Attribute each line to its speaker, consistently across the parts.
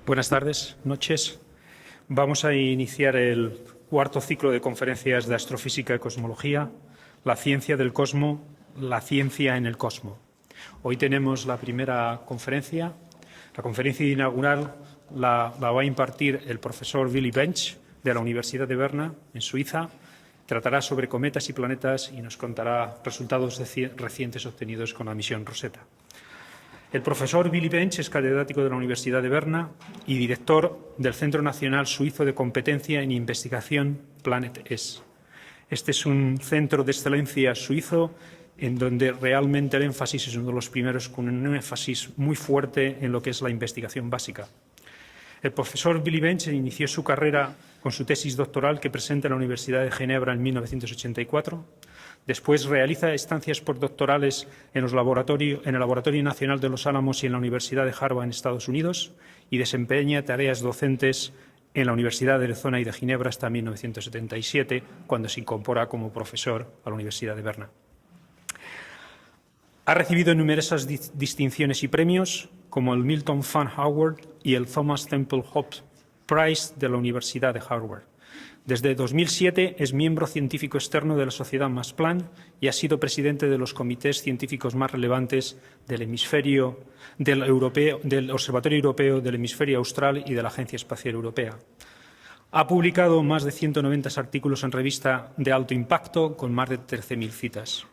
Speaker 1: Buenas tardes, noches. Vamos a iniciar el cuarto ciclo de conferencias de Astrofísica y Cosmología, la ciencia del cosmos, la ciencia en el cosmos. Hoy tenemos la primera conferencia. La conferencia inaugural la va a impartir el profesor Willy Benz, de la Universidad de Berna, en Suiza. Tratará sobre cometas y planetas y nos contará resultados recientes obtenidos con la misión Rosetta. El profesor Willy Benz es catedrático de la Universidad de Berna y director del Centro Nacional Suizo de Competencia en Investigación planetas. Este es un centro de excelencia suizo en donde realmente el énfasis es uno de los primeros con un énfasis muy fuerte en lo que es la investigación básica. El profesor Willy Benz inició su carrera con su tesis doctoral que presenta en la Universidad de Ginebra en 1984. Después realiza estancias postdoctorales en el Laboratorio Nacional de los Álamos y en la Universidad de Harvard en Estados Unidos y desempeña tareas docentes en la Universidad de Arizona y de Ginebra hasta 1977, cuando se incorpora como profesor a la Universidad de Berna. Ha recibido numerosas distinciones y premios, como el Milton Fan Award y el Thomas Temple Hobbs Prize de la Universidad de Harvard. Desde 2007 es miembro científico externo de la Sociedad Max Planck y ha sido presidente de los comités científicos más relevantes del Observatorio Europeo, del Hemisferio Austral y de la Agencia Espacial Europea. Ha publicado más de 190 artículos en revista de alto impacto, con más de 13.000 citas.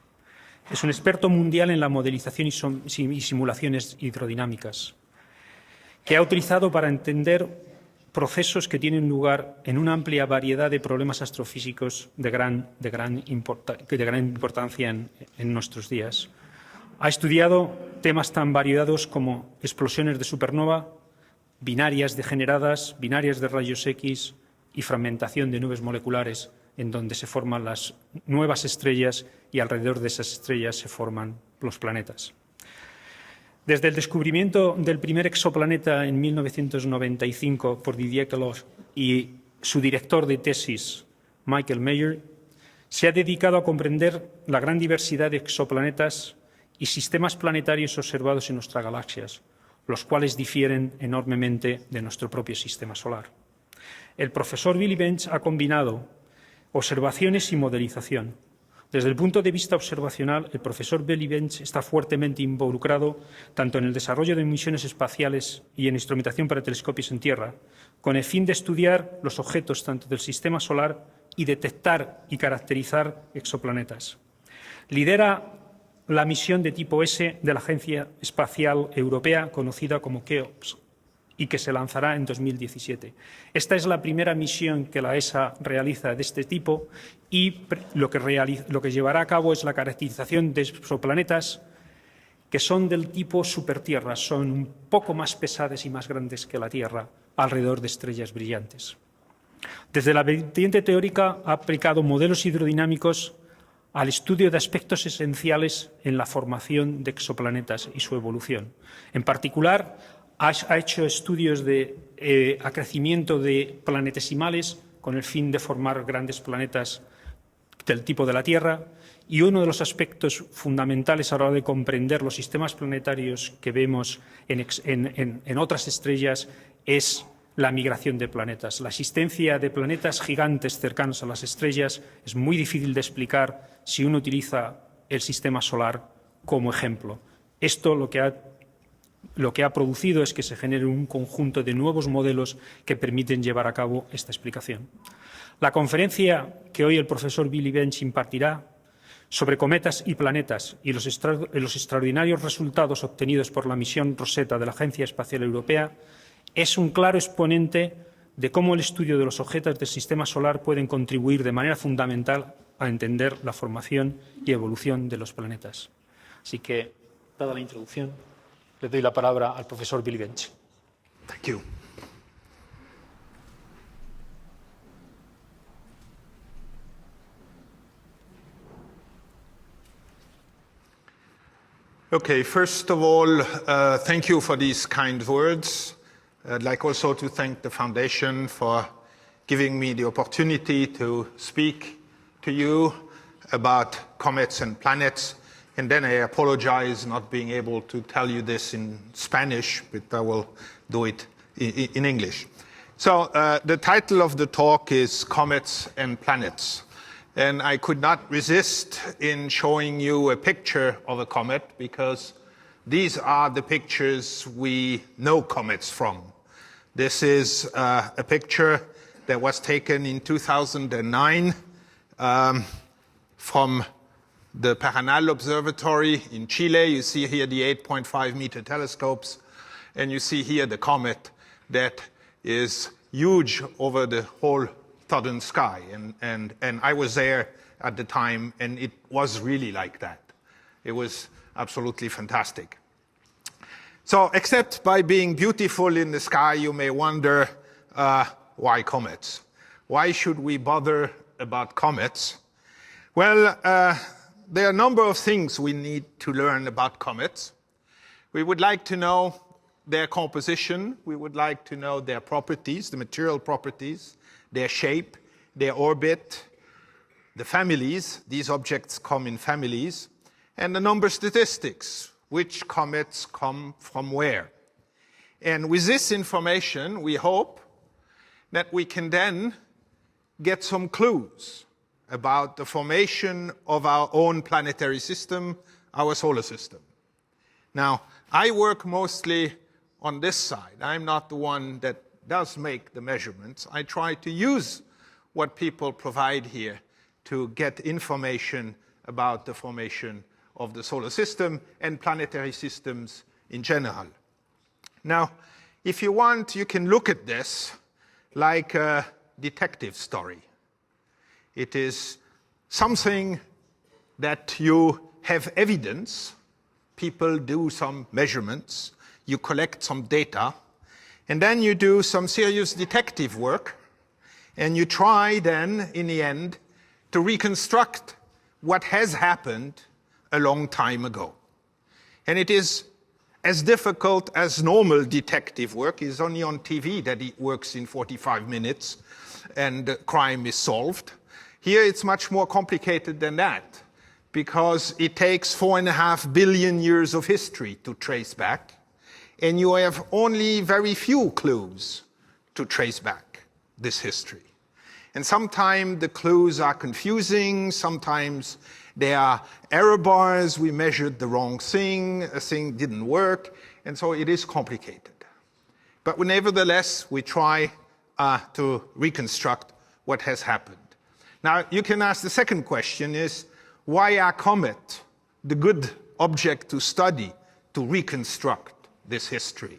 Speaker 1: Es un experto mundial en la modelización y simulaciones hidrodinámicas, que ha utilizado para entender procesos que tienen lugar en una amplia variedad de problemas astrofísicos de gran importancia en nuestros días. Ha estudiado temas tan variados como explosiones de supernova, binarias degeneradas, binarias de rayos X y fragmentación de nubes moleculares, en donde se forman las nuevas estrellas y alrededor de esas estrellas se forman los planetas. Desde el descubrimiento del primer exoplaneta en 1995 por Didier Queloz y su director de tesis, Michael Mayer, se ha dedicado a comprender la gran diversidad de exoplanetas y sistemas planetarios observados en nuestras galaxias, los cuales difieren enormemente de nuestro propio sistema solar. El profesor Willy Benz ha combinado observaciones y modelización. Desde el punto de vista observacional, el profesor Willy Benz está fuertemente involucrado tanto en el desarrollo de misiones espaciales y en instrumentación para telescopios en tierra, con el fin de estudiar los objetos tanto del sistema solar y detectar y caracterizar exoplanetas. Lidera la misión de tipo S de la Agencia Espacial Europea, conocida como CEOPS, y que se lanzará en 2017. Esta es la primera misión que la ESA realiza de este tipo y lo que llevará a cabo es la caracterización de exoplanetas que son del tipo supertierra, son un poco más pesadas y más grandes que la Tierra, alrededor de estrellas brillantes. Desde la vertiente teórica ha aplicado modelos hidrodinámicos al estudio de aspectos esenciales en la formación de exoplanetas y su evolución. En particular, ha hecho estudios de acrecimiento de planetesimales con el fin de formar grandes planetas del tipo de la Tierra, y uno de los aspectos fundamentales a la hora de comprender los sistemas planetarios que vemos en otras estrellas es la migración de planetas. La existencia de planetas gigantes cercanos a las estrellas es muy difícil de explicar si uno utiliza el sistema solar como ejemplo. Esto lo que ha producido es que se genere un conjunto de nuevos modelos que permiten llevar a cabo esta explicación. La conferencia que hoy el profesor Willy Benz impartirá sobre cometas y planetas y los extraordinarios resultados obtenidos por la misión Rosetta de la Agencia Espacial Europea es un claro exponente de cómo el estudio de los objetos del sistema solar pueden contribuir de manera fundamental a entender la formación y evolución de los planetas. Así que, dada la introducción, le doy la palabra al profesor Willy Benz.
Speaker 2: Thank you. Okay, first of all, thank you for these kind words. I'd like also to thank the Foundation for giving me the opportunity to speak to you about comets and planets. And then I apologize not being able to tell you this in Spanish, but I will do it in English. So the title of the talk is Comets and Planets. And I could not resist in showing you a picture of a comet because these are the pictures we know comets from. This is a picture that was taken in 2009 from the Paranal Observatory in Chile. You see here the 8.5 meter telescopes, and you see here the comet that is huge over the whole southern sky. And I was there at the time, and it was really like that. It was absolutely fantastic. So, except by being beautiful in the sky, you may wonder, why comets? Why should we bother about comets? Well, there are a number of things we need to learn about comets. We would like to know their composition. We would like to know their properties, the material properties, their shape, their orbit, the families. These objects come in families. And the number statistics. Which comets come from where? And with this information, we hope that we can then get some clues about the formation of our own planetary system, our solar system. Now, I work mostly on this side. I'm not the one that does make the measurements. I try to use what people provide here to get information about the formation of the solar system and planetary systems in general. Now, if you want, you can look at this like a detective story. It is something that you have evidence, people do some measurements, you collect some data, and then you do some serious detective work, and you try then, in the end, to reconstruct what has happened a long time ago. And it is as difficult as normal detective work. It's only on TV that it works in 45 minutes and the crime is solved. Here it's much more complicated than that because it takes 4.5 billion years of history to trace back, and you have only very few clues to trace back this history. And sometimes the clues are confusing, sometimes there are error bars, we measured the wrong thing, a thing didn't work, and so it is complicated. But nevertheless, we try to reconstruct what has happened. Now, you can ask the second question is, why are comets the good object to study to reconstruct this history?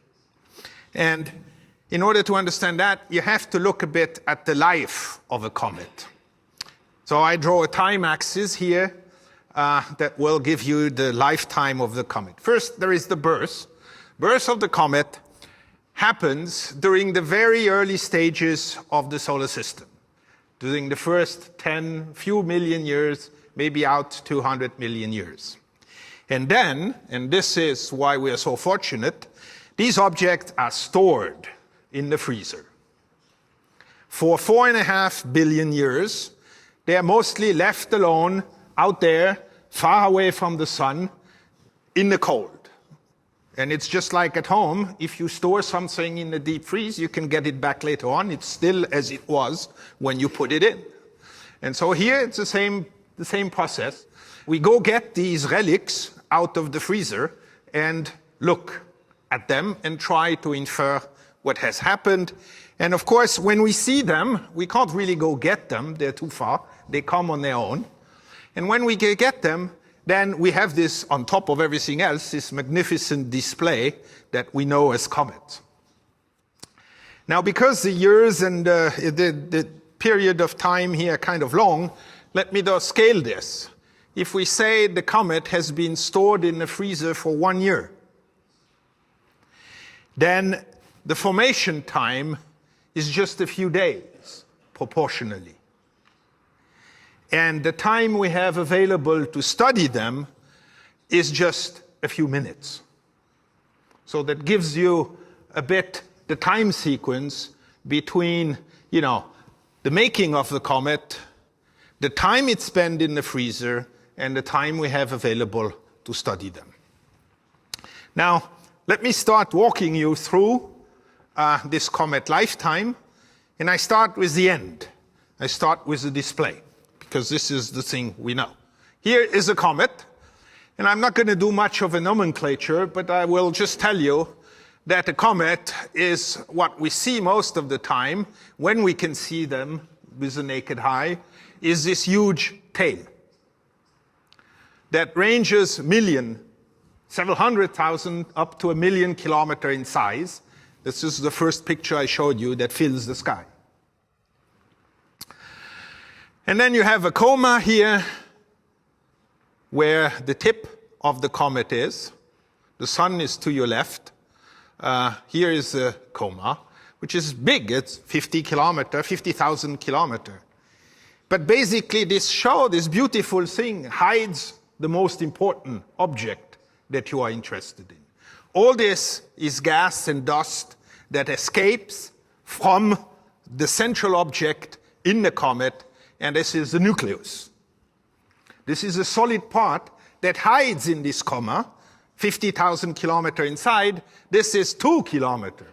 Speaker 2: And in order to understand that, you have to look a bit at the life of a comet. So I draw a time axis here that will give you the lifetime of the comet. First, there is the birth. Birth of the comet happens during the very early stages of the solar system, during the first few million years, maybe out 200 million years. And then, and this is why we are so fortunate, these objects are stored in the freezer. For 4.5 billion years, they are mostly left alone out there, far away from the sun, in the cold. And it's just like at home. If you store something in the deep freeze, you can get it back later on. It's still as it was when you put it in. And so here it's the same process. We go get these relics out of the freezer and look at them and try to infer what has happened. And of course, when we see them, we can't really go get them. They're too far. They come on their own. And when we get them, then we have this, on top of everything else, this magnificent display that we know as comets. Now, because the years and the period of time here are kind of long, let me scale this. If we say the comet has been stored in the freezer for 1 year, then the formation time is just a few days, proportionally. And the time we have available to study them is just a few minutes. So that gives you a bit the time sequence between, the making of the comet, the time it spent in the freezer, and the time we have available to study them. Now, let me start walking you through this comet lifetime, and I start with the end. I start with the display, because this is the thing we know. Here is a comet, and I'm not going to do much of a nomenclature, but I will just tell you that a comet is what we see most of the time, when we can see them with the naked eye, is this huge tail that ranges several hundred thousand, up to 1 million kilometers in size. This is the first picture I showed you that fills the sky. And then you have a coma here, where the tip of the comet is. The sun is to your left. Here is a coma, which is big. It's 50,000 kilometers. But basically, this beautiful thing hides the most important object that you are interested in. All this is gas and dust that escapes from the central object in the comet, and this is the nucleus. This is a solid part that hides in this coma, 50,000 kilometers inside. This is 2 kilometers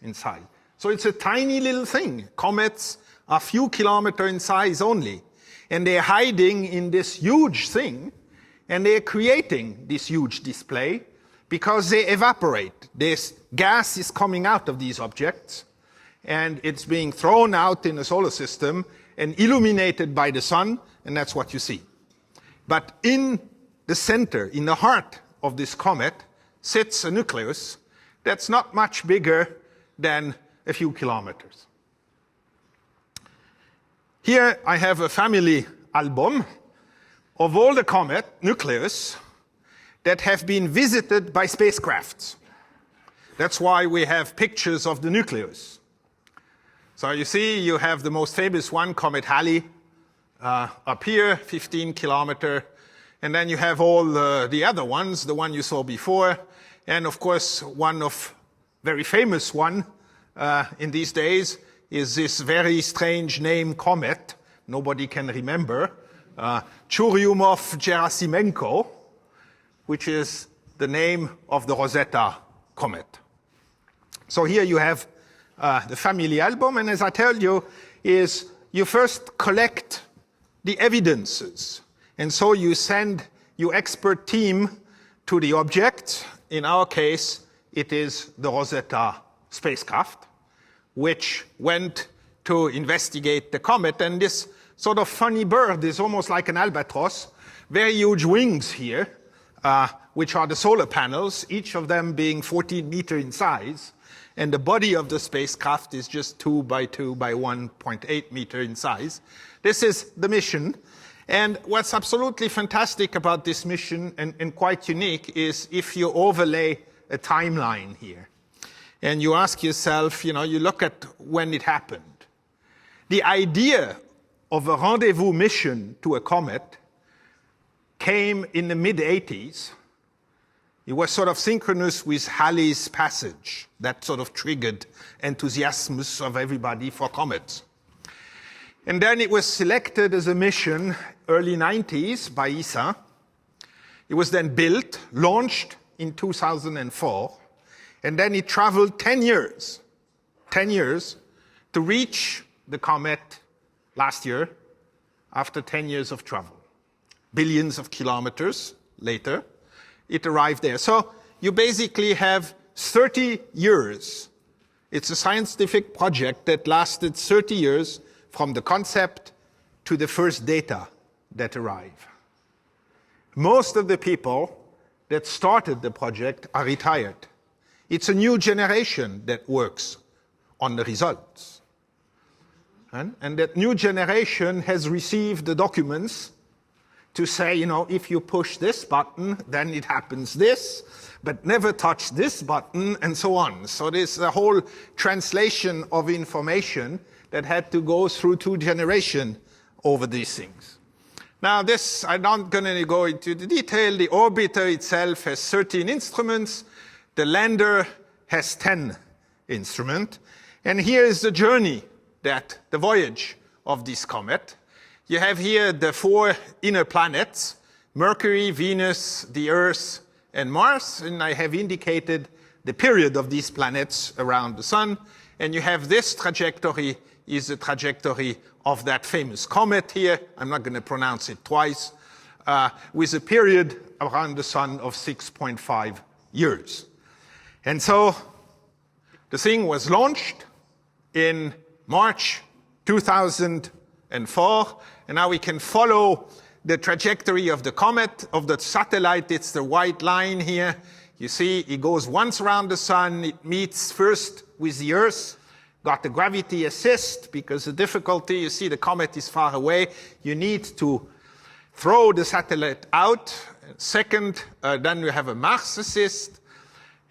Speaker 2: inside. So it's a tiny little thing. Comets are a few kilometers in size only. And they're hiding in this huge thing, and they're creating this huge display because they evaporate. This gas is coming out of these objects, and it's being thrown out in the solar system and illuminated by the sun, and that's what you see. But in the center, in the heart of this comet, sits a nucleus that's not much bigger than a few kilometers. Here I have a family album of all the comet nucleus that have been visited by spacecrafts. That's why we have pictures of the nucleus. So you see, you have the most famous one, Comet Halley, up here, 15 kilometers. And then you have all the other ones, the one you saw before. And of course, one of very famous one in these days is this very strange name comet. Nobody can remember. Churyumov-Gerasimenko, which is the name of the Rosetta comet. So here you have the family album, and as I tell you, is you first collect the evidences. And so you send your expert team to the object. In our case, it is the Rosetta spacecraft, which went to investigate the comet. And this sort of funny bird is almost like an albatross, very huge wings here, which are the solar panels, each of them being 14 meters in size. And the body of the spacecraft is just 2 by 2 by 1.8 meters in size. This is the mission. And what's absolutely fantastic about this mission, and quite unique, is if you overlay a timeline here. And you ask yourself, you look at when it happened. The idea of a rendezvous mission to a comet came in the mid-80s. It was sort of synchronous with Halley's passage. That sort of triggered enthusiasm of everybody for comets. And then it was selected as a mission early 90s by ESA. It was then built, launched in 2004, and then it traveled 10 years to reach the comet last year after 10 years of travel. Billions of kilometers later, it arrived there. So you basically have 30 years. It's a scientific project that lasted 30 years from the concept to the first data that arrive. Most of the people that started the project are retired. It's a new generation that works on the results. And that new generation has received the documents to say, if you push this button, then it happens this, but never touch this button, and so on. So there's a whole translation of information that had to go through 2 generations over these things. Now this, I'm not going to go into the detail. The orbiter itself has 13 instruments. The lander has 10 instruments. And here is the journey, the voyage of this comet. You have here the 4 inner planets, Mercury, Venus, the Earth, and Mars. And I have indicated the period of these planets around the sun. And you have this trajectory is the trajectory of that famous comet here. I'm not going to pronounce it twice, with a period around the sun of 6.5 years. And so the thing was launched in March 2004, and now we can follow the trajectory of the comet, of the satellite. It's the white line here. You see, it goes once around the sun. It meets first with the Earth, got the gravity assist, because the difficulty, you see, the comet is far away. You need to throw the satellite out. Second, then you have a Mars assist.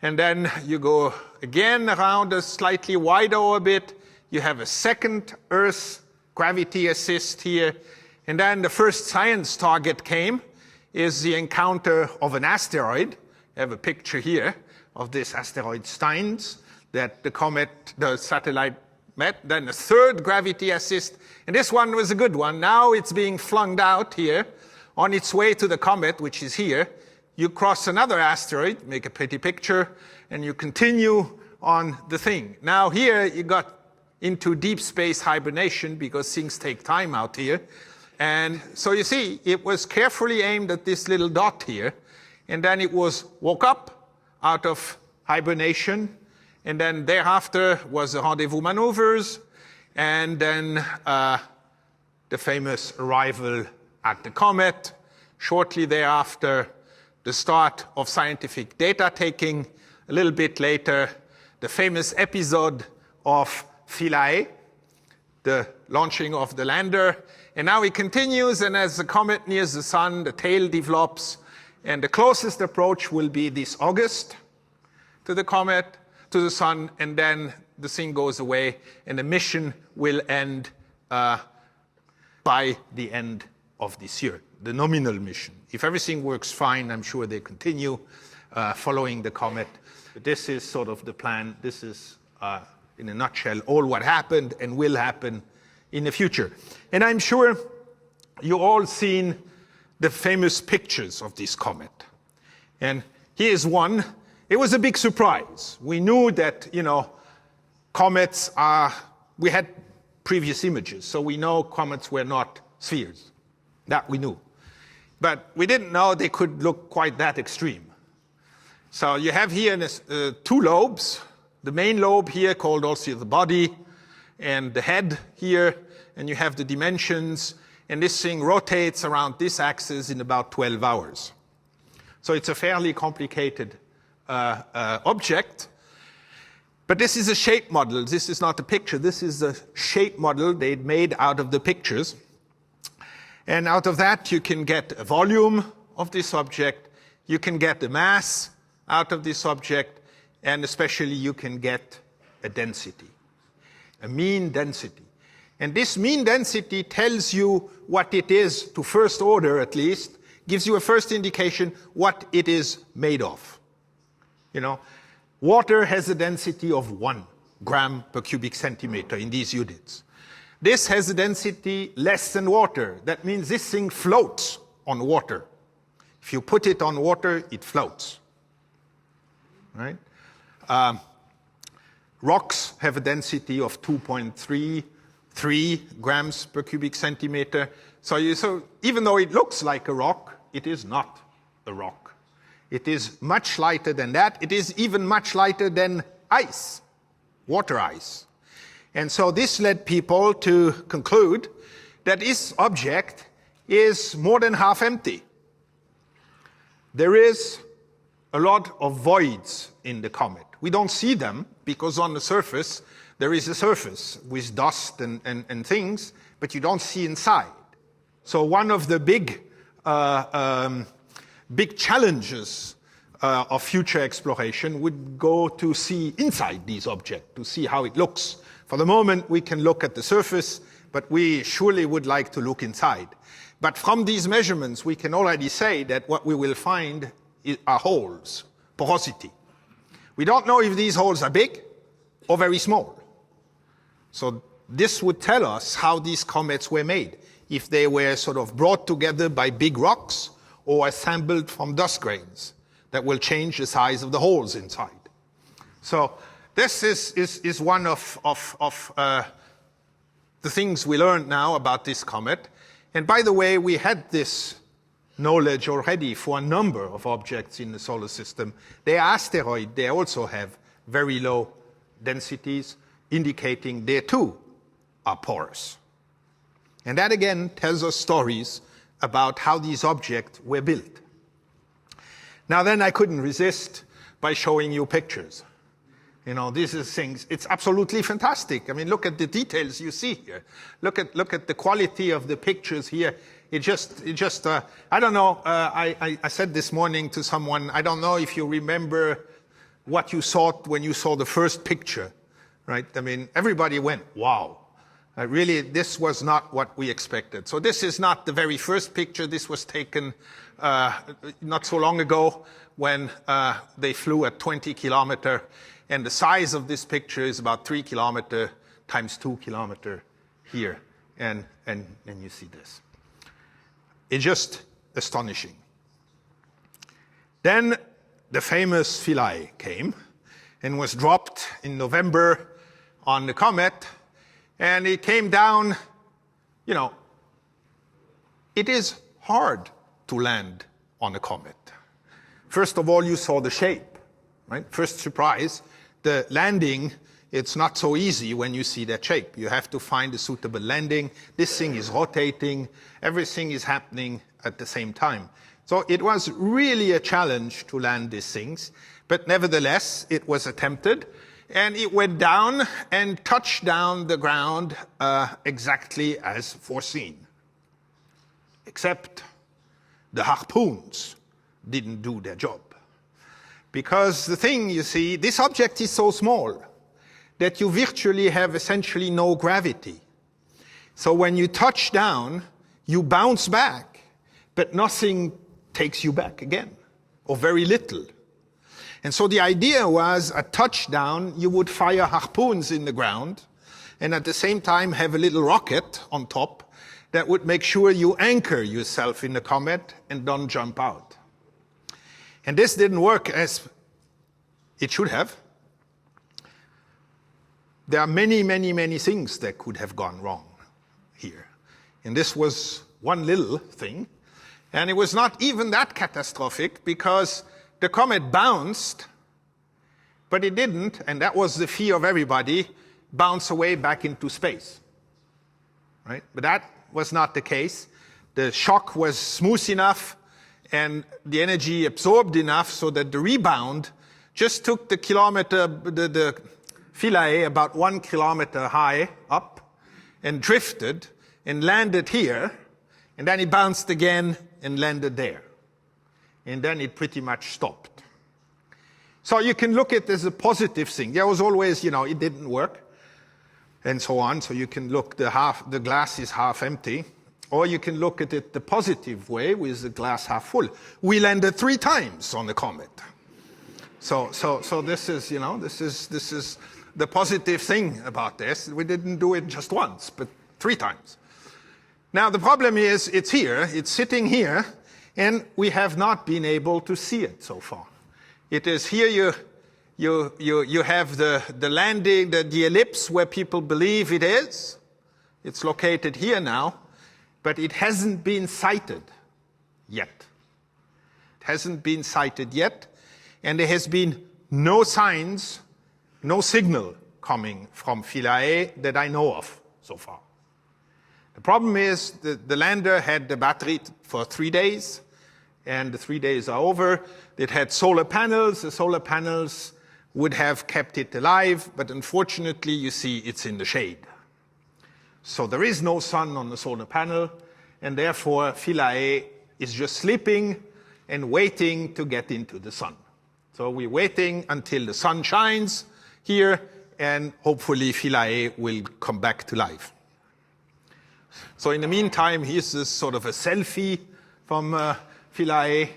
Speaker 2: And then you go again around a slightly wider orbit. You have a second Earth gravity assist here. And then the first science target came, is the encounter of an asteroid. I have a picture here of this asteroid Steins that the comet, the satellite met. Then a third gravity assist. And this one was a good one. Now it's being flung out here on its way to the comet, which is here. You cross another asteroid, make a pretty picture, and you continue on the thing. Now here you got into deep space hibernation because things take time out here. And so you see, it was carefully aimed at this little dot here. And then it was woke up out of hibernation. And then thereafter was the rendezvous maneuvers. And then the famous arrival at the comet. Shortly thereafter, the start of scientific data taking. A little bit later, the famous episode of Philae, the launching of the lander. And now it continues, and as the comet nears the sun, the tail develops. And the closest approach will be this August to the comet, to the sun, and then the thing goes away, and the mission will end by the end of this year, the nominal mission. If everything works fine, I'm sure they continue following the comet. But this is sort of the plan. This is, in a nutshell, all what happened and will happen in the future. And I'm sure you all seen the famous pictures of this comet. And here's one. It was a big surprise. We knew that, comets are, we had previous images, so we know comets were not spheres. That we knew. But we didn't know they could look quite that extreme. So you have here two lobes. The main lobe here called also the body, and the head here, and you have the dimensions. And this thing rotates around this axis in about 12 hours. So it's a fairly complicated object. But this is a shape model. This is not a picture. This is a shape model they'd made out of the pictures. And out of that, you can get a volume of this object. You can get the mass out of this object. And especially, you can get a density, a mean density. And this mean density tells you what it is, to first order at least, gives you a first indication what it is made of. Water has a density of 1 gram per cubic centimeter in these units. This has a density less than water. That means this thing floats on water. If you put it on water, it floats. Right? Rocks have a density of 2.33 grams per cubic centimeter. So even though it looks like a rock, it is not a rock. It is much lighter than that. It is even much lighter than ice, water ice. And so this led people to conclude that this object is more than half empty. There is a lot of voids in the comet. We don't see them because on the surface, there is a surface with dust and things, but you don't see inside. So one of the big challenges of future exploration would go to see inside these objects, to see how it looks. For the moment, we can look at the surface, but we surely would like to look inside. But from these measurements, we can already say that what we will find are holes, porosity. We don't know if these holes are big or very small. So this would tell us how these comets were made, if they were sort of brought together by big rocks or assembled from dust grains that will change the size of the holes inside. So this is one of the things we learned now about this comet. And by the way, we had this knowledge already for a number of objects in the solar system. They are asteroids. They also have very low densities, indicating they too are porous. And that again tells us stories about how these objects were built. Now then I couldn't resist by showing you pictures. You know, these are things, it's absolutely fantastic. I mean, look at the details you see here. Look at the quality of the pictures here. I don't know, I said this morning to someone, I don't know if you remember what you thought when you saw the first picture, right? I mean, everybody went, wow. Really, this was not what we expected. So this is not the very first picture. This was taken not so long ago when they flew at 20 kilometers. And the size of this picture is about 3 kilometers times 2 kilometers here. And you see this. It's just astonishing. Then the famous Philae came and was dropped in November on the comet. And it came down, you know, it is hard to land on a comet. First of all, you saw the shape, right? First surprise, the landing, it's not so easy when you see that shape. You have to find a suitable landing. This thing is rotating. Everything is happening at the same time. So it was really a challenge to land these things. But nevertheless, it was attempted. And it went down and touched down the ground exactly as foreseen. Except the harpoons didn't do their job. Because the thing, you see, this object is so small that you virtually have essentially no gravity. So when you touch down, you bounce back, but nothing takes you back again, or very little. And so the idea was, at touchdown, you would fire harpoons in the ground, and at the same time have a little rocket on top that would make sure you anchor yourself in the comet and don't jump out. And this didn't work as it should have. There are many, many, many things that could have gone wrong here. And this was one little thing. And it was not even that catastrophic because the comet bounced, but it didn't, and that was the fear of everybody, bounce away back into space. Right? But that was not the case. The shock was smooth enough and the energy absorbed enough so that the rebound just took the Philae about 1 kilometer high up and drifted and landed here, and then it bounced again and landed there. And then it pretty much stopped. So you can look at it as a positive thing. There was always, you know, it didn't work and so on. So you can look, the glass is half empty. Or you can look at it the positive way with the glass half full. We landed 3 times on the comet. So this is, you know, this is the positive thing about this. We didn't do it just once, but 3 times. Now the problem is it's here, it's sitting here, and we have not been able to see it so far. It is here you have the landing, the ellipse where people believe it is. It's located here now. But it hasn't been sighted yet. It hasn't been sighted yet, and there has been no signs, no signal coming from Philae that I know of so far. The problem is the lander had the battery for 3 days, and the 3 days are over. It had solar panels. The solar panels would have kept it alive, but unfortunately, you see, it's in the shade. So there is no sun on the solar panel, and therefore Philae is just sleeping and waiting to get into the sun. So we're waiting until the sun shines here, and hopefully Philae will come back to life. So in the meantime, here's this sort of a selfie from Philae,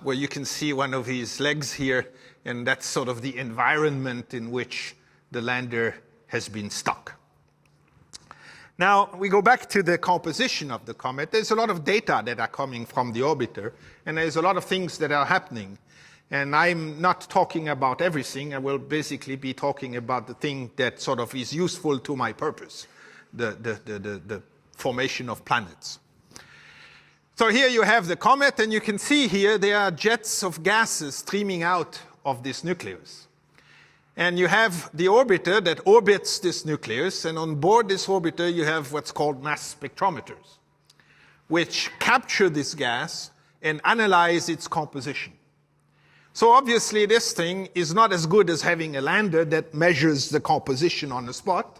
Speaker 2: where you can see one of his legs here, and that's sort of the environment in which the lander has been stuck. Now, we go back to the composition of the comet. There's a lot of data that are coming from the orbiter, and there's a lot of things that are happening. And I'm not talking about everything. I will basically be talking about the thing that sort of is useful to my purpose, the formation of planets. So here you have the comet, and you can see here there are jets of gases streaming out of this nucleus. And you have the orbiter that orbits this nucleus, and on board this orbiter you have what's called mass spectrometers, which capture this gas and analyze its composition. So obviously this thing is not as good as having a lander that measures the composition on the spot,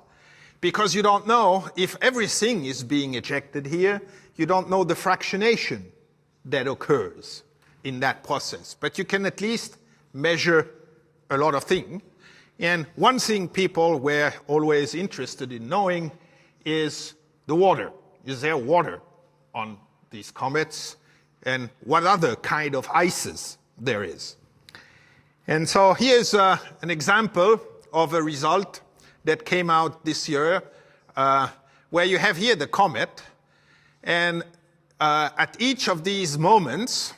Speaker 2: because you don't know if everything is being ejected here. You don't know the fractionation that occurs in that process. But you can at least measure a lot of things. And one thing people were always interested in knowing is the water. Is there water on these comets? And what other kind of ices there is? And so here's an example of a result that came out this year, where you have here the comet. And at each of these moments,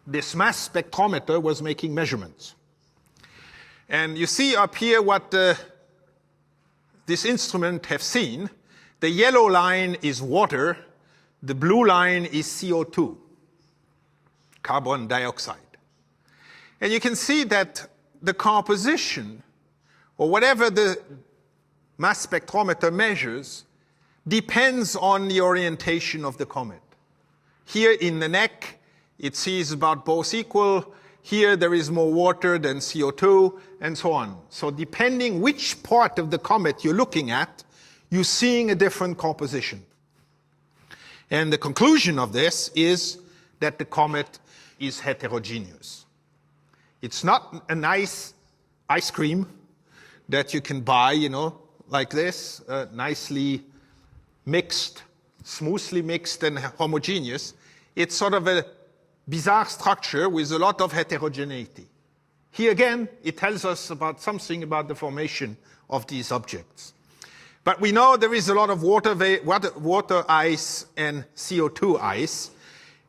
Speaker 2: this mass spectrometer was making measurements. And you see up here what this instrument have seen. The yellow line is water. The blue line is CO2, carbon dioxide. And you can see that the composition, or whatever the mass spectrometer measures, depends on the orientation of the comet. Here in the neck, it sees about both equal. Here there is more water than CO2, and so on. So depending which part of the comet you're looking at, you're seeing a different composition. And the conclusion of this is that the comet is heterogeneous. It's not a nice ice cream that you can buy, like this, nicely mixed, smoothly mixed and homogeneous. It's sort of a bizarre structure with a lot of heterogeneity. Here again, it tells us about something about the formation of these objects. But we know there is a lot of water ice and CO2 ice.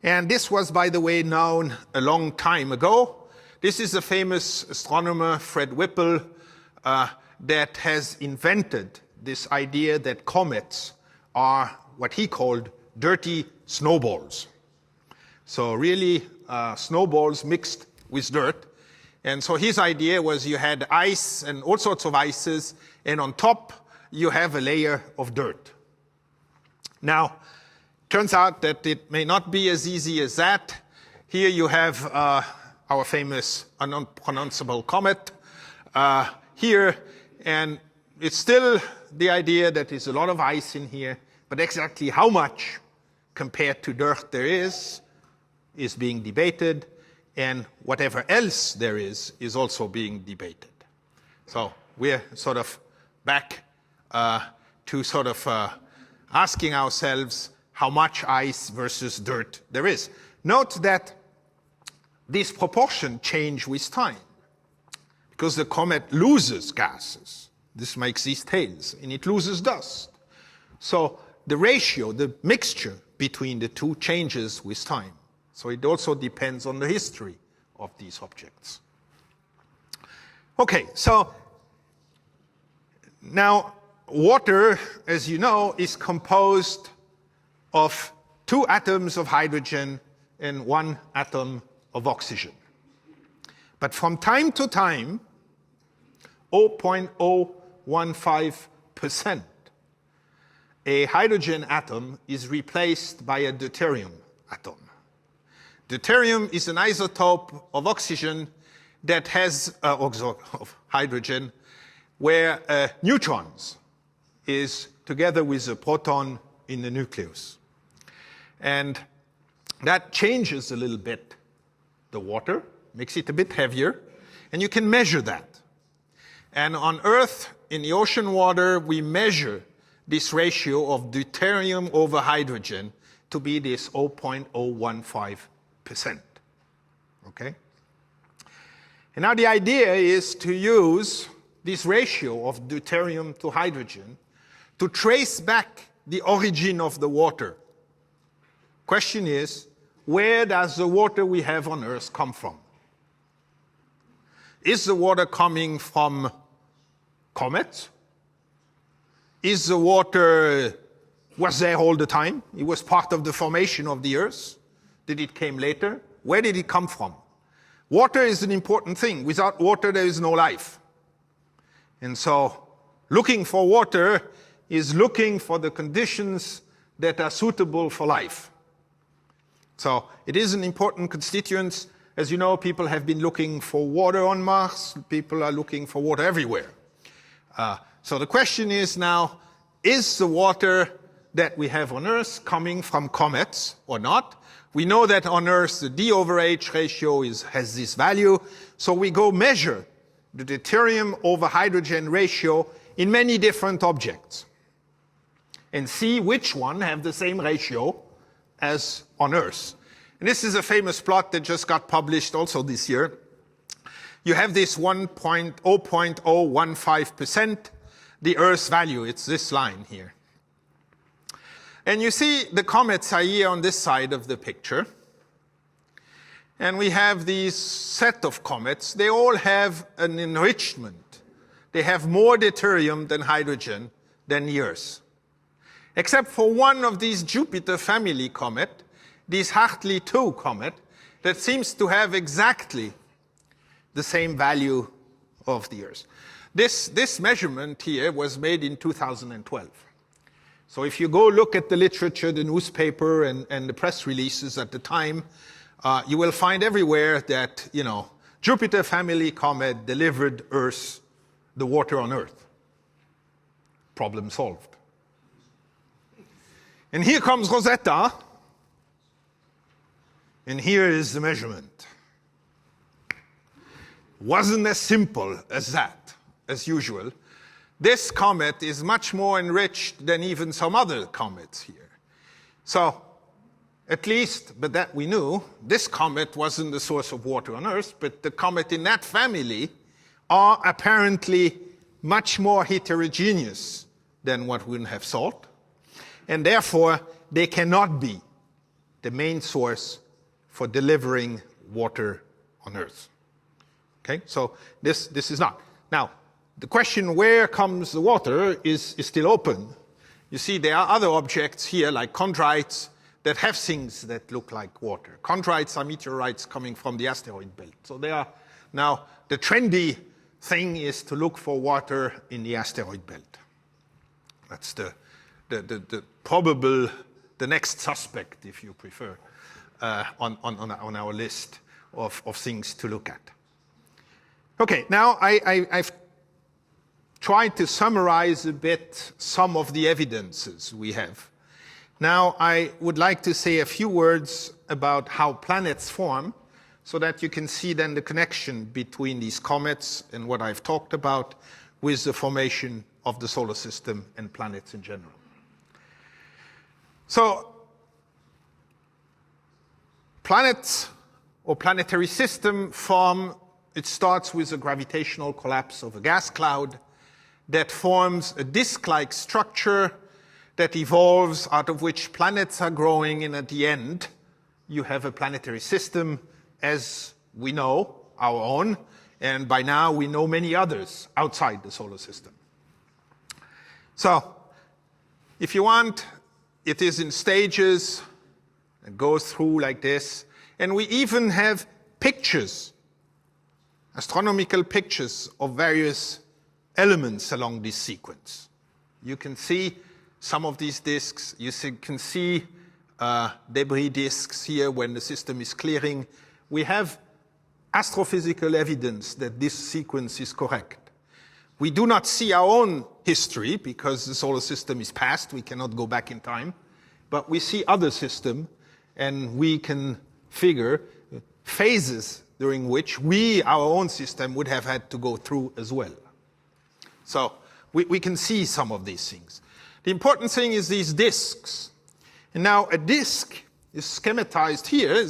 Speaker 2: And this was, by the way, known a long time ago. This is a famous astronomer, Fred Whipple, that has invented this idea that comets are what he called dirty snowballs. So really snowballs mixed with dirt. And so his idea was you had ice and all sorts of ices, and on top you have a layer of dirt. Now, turns out that it may not be as easy as that. Here you have our famous unpronounceable comet here, and it's still the idea that there's a lot of ice in here, but exactly how much compared to dirt there is being debated, and whatever else there is also being debated. So we're sort of back to sort of asking ourselves how much ice versus dirt there is. Note that this proportion change with time, because the comet loses gases. This makes these tails, and it loses dust. So the ratio, the mixture between the two changes with time. So it also depends on the history of these objects. Okay, so now water, as you know, is composed of 2 atoms of hydrogen and 1 atom of oxygen. But from time to time, 0.015%, a hydrogen atom is replaced by a deuterium atom. Deuterium is an isotope of oxygen that has, of hydrogen, where neutrons is together with a proton in the nucleus. And that changes a little bit the water, makes it a bit heavier, and you can measure that. And on Earth, in the ocean water, we measure this ratio of deuterium over hydrogen to be this 0.015%. Okay? And now the idea is to use this ratio of deuterium to hydrogen to trace back the origin of the water. Question is, where does the water we have on Earth come from? Is the water coming from comets? Is the water was there all the time? It was part of the formation of the Earth. Did it come later? Where did it come from? Water is an important thing. Without water, there is no life. And so looking for water is looking for the conditions that are suitable for life. So it is an important constituent. As you know, people have been looking for water on Mars. People are looking for water everywhere. So the question is now, is the water that we have on Earth coming from comets or not? We know that on Earth the D/H ratio has this value, so we go measure the deuterium over hydrogen ratio in many different objects and see which one have the same ratio as on Earth. And this is a famous plot that just got published also this year. You have this 0.015%, the Earth's value, it's this line here. And you see the comets are here on this side of the picture. And we have these set of comets. They all have an enrichment. They have more deuterium than hydrogen than the Earth. Except for one of these Jupiter family comet, this Hartley 2 comet, that seems to have exactly the same value of the Earth. This measurement here was made in 2012. So if you go look at the literature, the newspaper, and the press releases at the time, you will find everywhere that, Jupiter family comet delivered Earth, the water on Earth. Problem solved. And here comes Rosetta, and here is the measurement. Wasn't as simple as that, as usual. This comet is much more enriched than even some other comets here. So, at least, but that we knew, this comet wasn't the source of water on Earth, but the comet in that family are apparently much more heterogeneous than what we have thought, and therefore they cannot be the main source for delivering water on Earth. Okay, so this is not. Now, the question where comes the water is still open. You see, there are other objects here, like chondrites, that have things that look like water. Chondrites are meteorites coming from the asteroid belt. So they are now, the trendy thing is to look for water in the asteroid belt. That's the probable, the next suspect, if you prefer, on our list of things to look at. Okay, now I've tried to summarize a bit some of the evidences we have. Now, I would like to say a few words about how planets form so that you can see then the connection between these comets and what I've talked about with the formation of the solar system and planets in general. So, planets or planetary system form, it starts with a gravitational collapse of a gas cloud that forms a disk-like structure that evolves, out of which planets are growing, and at the end, you have a planetary system as we know, our own, and by now we know many others outside the solar system. So, if you want, it is in stages, it goes through like this, and we even have pictures, astronomical pictures of various elements along this sequence. You can see some of these disks. You can see debris disks here when the system is clearing. We have astrophysical evidence that this sequence is correct. We do not see our own history because the solar system is past. We cannot go back in time. But we see other systems, and we can figure phases during which our own system, would have had to go through as well. So we can see some of these things. The important thing is these disks. And now a disk is schematized here.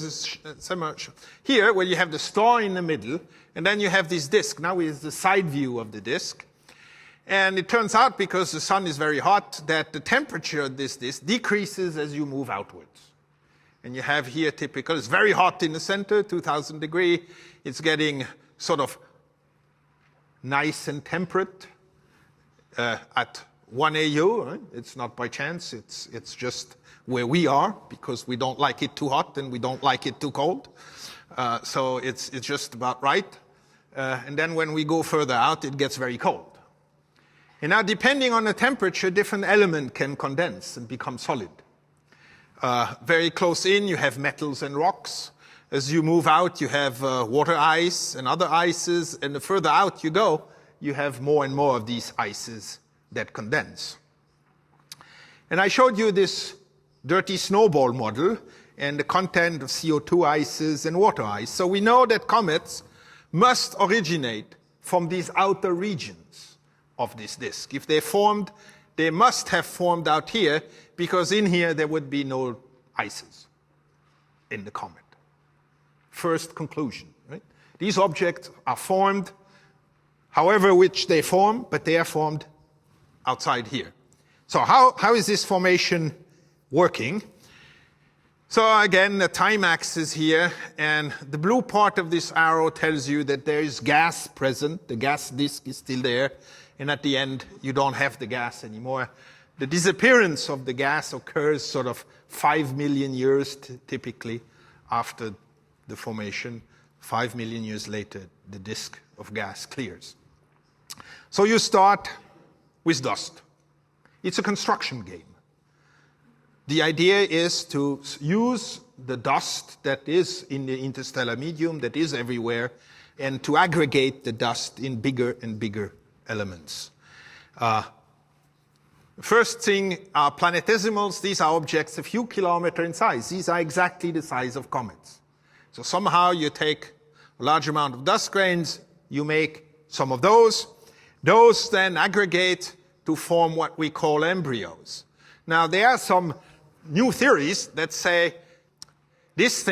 Speaker 2: Here, where you have the star in the middle, and then you have this disk. Now is the side view of the disk. And it turns out, because the sun is very hot, that the temperature of this disk decreases as you move outwards. And you have here typical, it's very hot in the center, 2000 degrees. It's getting sort of nice and temperate at 1 AU. Right? It's not by chance. It's just where we are, because we don't like it too hot and we don't like it too cold. So it's just about right. And then when we go further out, it gets very cold. And now, depending on the temperature, different element can condense and become solid. Very close in, you have metals and rocks. As you move out, you have water ice and other ices. And the further out you go, you have more and more of these ices that condense. And I showed you this dirty snowball model and the content of CO2 ices and water ice. So we know that comets must originate from these outer regions of this disk. If they formed, they must have formed out here, because in here there would be no ices in the comet. First conclusion, right? These objects are formed however which they form, but they are formed outside here. So how is this formation working? So again, the time axis here, and the blue part of this arrow tells you that there is gas present. The gas disk is still there, and at the end, you don't have the gas anymore. The disappearance of the gas occurs sort of 5 million years typically after the formation. 5 million years later, the disk of gas clears. So you start with dust. It's a construction game. The idea is to use the dust that is in the interstellar medium, that is everywhere, and to aggregate the dust in bigger and bigger elements. First thing are planetesimals. These are objects a few kilometers in size. These are exactly the size of comets. So somehow you take a large amount of dust grains, you make some of those. Those then aggregate to form what we call embryos. Now, there are some new theories that say these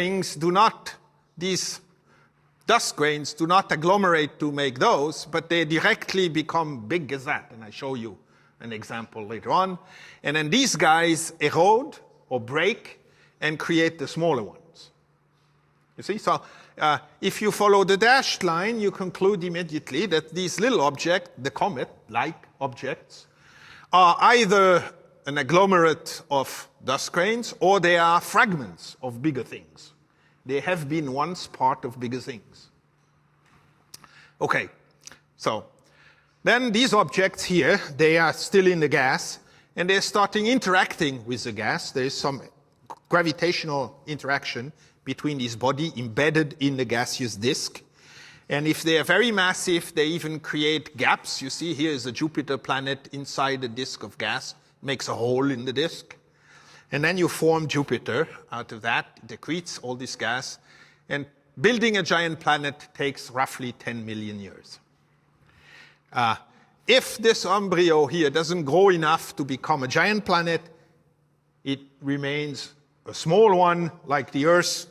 Speaker 2: dust grains do not agglomerate to make those, but they directly become big as that. And I show you an example later on. And then these guys erode or break and create the smaller ones. You see? So if you follow the dashed line, you conclude immediately that these little objects, the comet-like objects, are either an agglomerate of dust grains, or they are fragments of bigger things. They have been once part of bigger things. Okay, so then these objects here, they are still in the gas, and they're starting interacting with the gas. There is some gravitational interaction between this body embedded in the gaseous disk. And if they are very massive, they even create gaps. You see here is a Jupiter planet inside a disk of gas, makes a hole in the disk. And then you form Jupiter out of that. It accretes all this gas. And building a giant planet takes roughly 10 million years. If this embryo here doesn't grow enough to become a giant planet, it remains a small one like the Earth,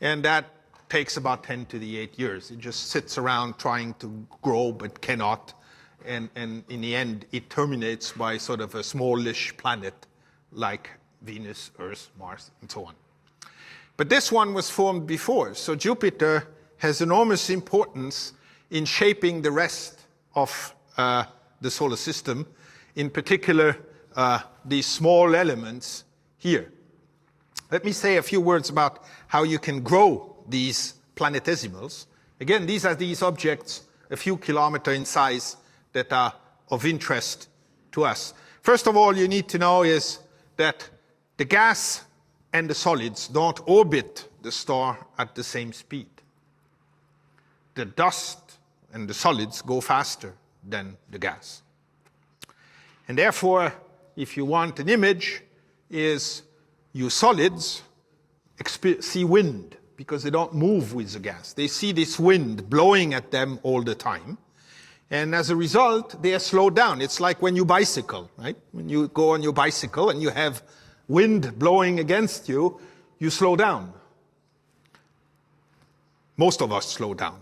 Speaker 2: and that takes about 10 to the 8 years. It just sits around trying to grow but cannot. And in the end, it terminates by sort of a smallish planet like Venus, Earth, Mars, and so on. But this one was formed before, so Jupiter has enormous importance in shaping the rest of the solar system, in particular these small elements here. Let me say a few words about how you can grow these planetesimals. Again, these are these objects a few kilometers in size that are of interest to us. First of all, you need to know is that the gas and the solids don't orbit the star at the same speed. The dust and the solids go faster than the gas. And therefore, if you want an image, is you solids see wind, because they don't move with the gas. They see this wind blowing at them all the time. And as a result, they are slowed down. It's like when you bicycle, right? When you go on your bicycle and you have wind blowing against you, you slow down. Most of us slow down.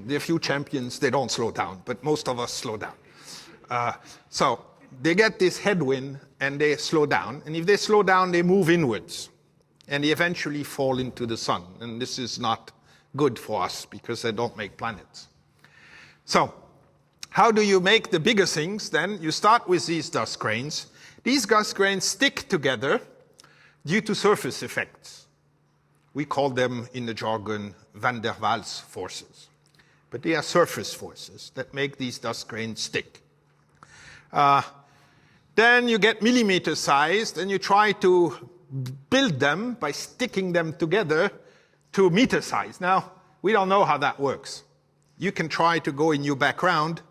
Speaker 2: There are a few champions, they don't slow down, but most of us slow down. So they get this headwind and they slow down. And if they slow down, they move inwards. And they eventually fall into the sun. And this is not good for us because they don't make planets. So how do you make the bigger things? Then you start with these dust grains. These dust grains stick together due to surface effects. We call them in the jargon van der Waals forces. But they are surface forces that make these dust grains stick. Then you get millimeter sized and you try to build them by sticking them together to meter size. Now, we don't know how that works. You can try to go in your backyard,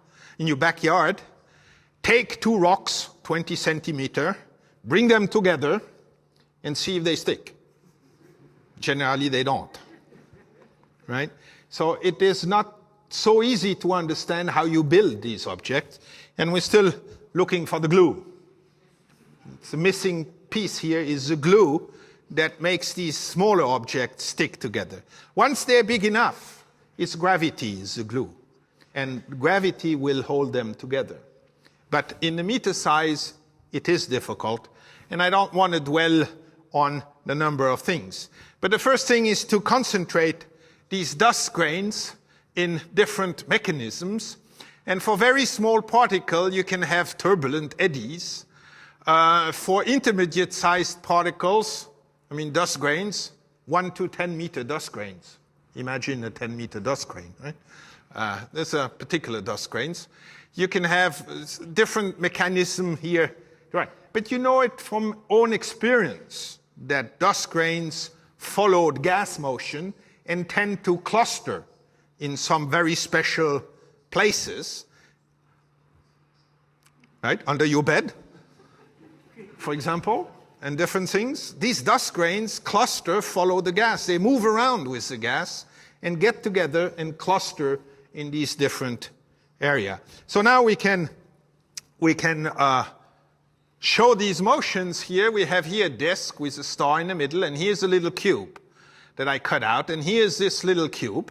Speaker 2: take two rocks, 20 centimeter, bring them together, and see if they stick. Generally, they don't, right? So it is not so easy to understand how you build these objects, and we're still looking for the glue. The missing piece here is the glue that makes these smaller objects stick together. Once they're big enough, it's gravity is the glue, and gravity will hold them together. But in the meter size, it is difficult, and I don't want to dwell on the number of things. But the first thing is to concentrate these dust grains in different mechanisms. And for very small particles, you can have turbulent eddies. For intermediate-sized particles, dust grains, 1 to 10 meter dust grains. Imagine a 10-meter dust grain, right? There's a particular dust grains. You can have different mechanism here, right? But you know it from own experience that dust grains followed gas motion and tend to cluster in some very special places, right? Under your bed, for example, and different things. These dust grains cluster, follow the gas. They move around with the gas and get together and cluster in these different areas. So now we can show these motions here. We have here a disk with a star in the middle, and here's a little cube that I cut out, and here's this little cube.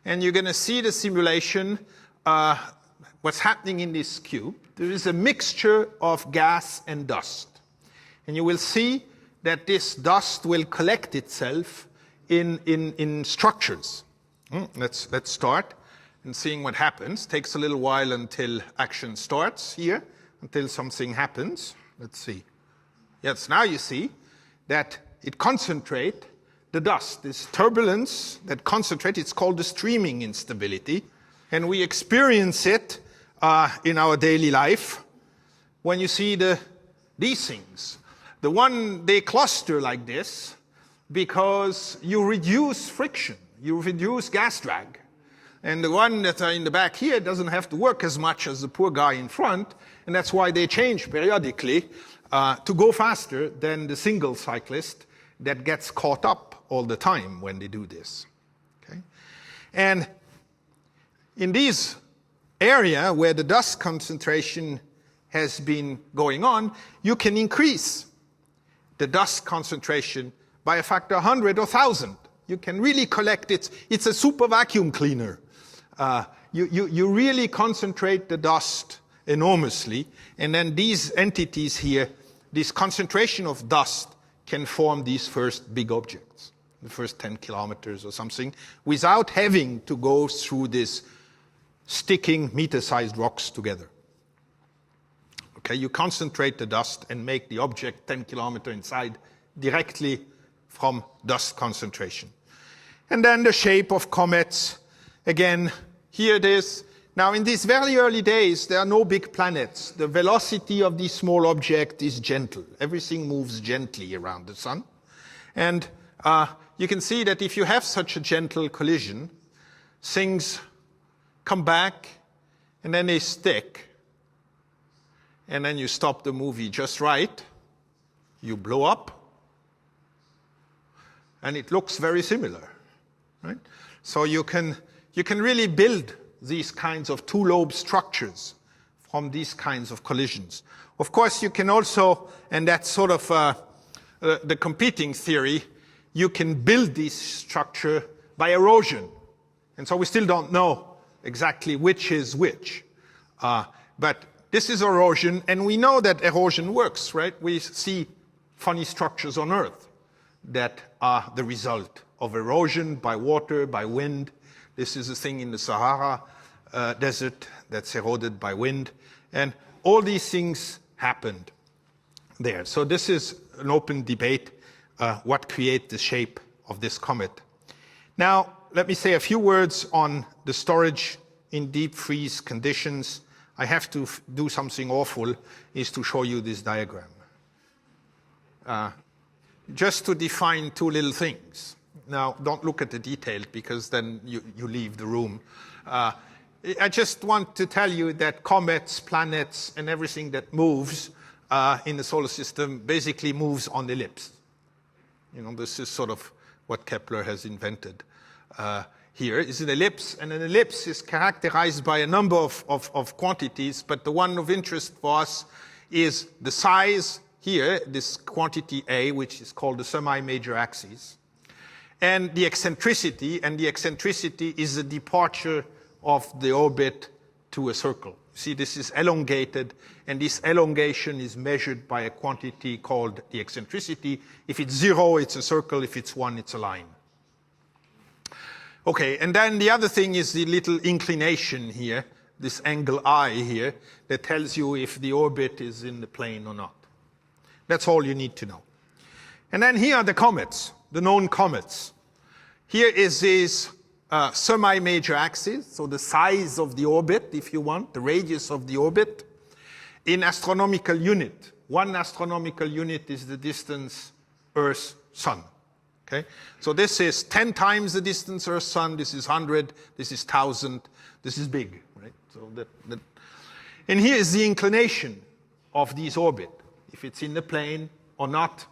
Speaker 2: And you're going to see the simulation, what's happening in this cube. There is a mixture of gas and dust. And you will see that this dust will collect itself in structures. Let's start and seeing what happens. Takes a little while until action starts here, until something happens. Let's see. Yes, now you see that it concentrates the dust. This turbulence that concentrates, it's called the streaming instability. And we experience it in our daily life when you see these things. The one, they cluster like this because you reduce friction, you reduce gas drag. And the one that are in the back here doesn't have to work as much as the poor guy in front, and that's why they change periodically to go faster than the single cyclist that gets caught up all the time when they do this. Okay? And in this area where the dust concentration has been going on, you can increase the dust concentration by a factor 100 or 1,000. You can really collect it. It's a super vacuum cleaner. You really concentrate the dust enormously, and then these entities here, this concentration of dust can form these first big objects, the first 10 kilometers or something, without having to go through this sticking meter-sized rocks together. Okay, you concentrate the dust and make the object 10 kilometers inside directly from dust concentration. And then the shape of comets, again, here it is. Now, in these very early days, there are no big planets. The velocity of this small object is gentle. Everything moves gently around the sun. And you can see that if you have such a gentle collision, things come back, and then they stick. And then you stop the movie just right. You blow up. And it looks very similar, right? So you can really build these kinds of two-lobe structures from these kinds of collisions. Of course, you can also, and that's sort of the competing theory, you can build this structure by erosion. And so we still don't know exactly which is which. But this is erosion, and we know that erosion works, right? We see funny structures on Earth that are the result of erosion by water, by wind. This is a thing in the Sahara. desert that's eroded by wind. And all these things happened there. So this is an open debate, what creates the shape of this comet. Now, let me say a few words on the storage in deep freeze conditions. I have to do something awful, is to show you this diagram. Just to define two little things. Now, don't look at the detail because then you leave the room. I just want to tell you that comets, planets, and everything that moves in the solar system basically moves on ellipse. You know, this is sort of what Kepler has invented. Here is an ellipse, and an ellipse is characterized by a number of quantities, but the one of interest for us is the size here, this quantity A, which is called the semi-major axis, and the eccentricity is the departure of the orbit to a circle. See, this is elongated, and this elongation is measured by a quantity called the eccentricity. If it's 0, it's a circle. If it's 1, it's a line. Okay, and then the other thing is the little inclination here, this angle I here, that tells you if the orbit is in the plane or not. That's all you need to know. And then here are the comets, the known comets. Here is this semi-major axis, so the size of the orbit, if you want, the radius of the orbit, in astronomical unit. 1 astronomical unit is the distance Earth-Sun. Okay? So this is 10 times the distance Earth-Sun, this is 100, this is 1,000, this is big. Right? So and here is the inclination of this orbit, if it's in the plane or not.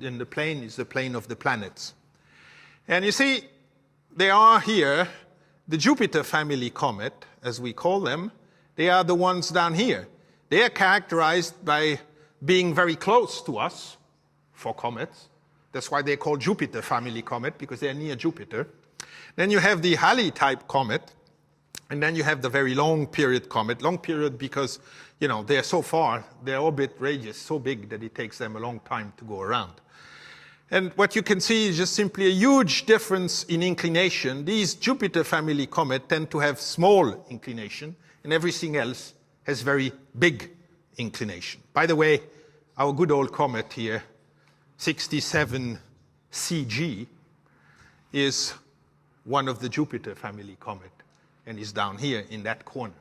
Speaker 2: In the plane is the plane of the planets. And you see, they are here, the Jupiter family comet, as we call them, they are the ones down here. They are characterized by being very close to us for comets. That's why they're called Jupiter family comet, because they're near Jupiter. Then you have the Halley type comet, and then you have the very long period comet. Long period because, you know, they're so far, their orbit radius is so big that it takes them a long time to go around. And what you can see is just simply a huge difference in inclination. These Jupiter family comets tend to have small inclination, and everything else has very big inclination. By the way, our good old comet here, 67 CG, is one of the Jupiter family comet and is down here in that corner.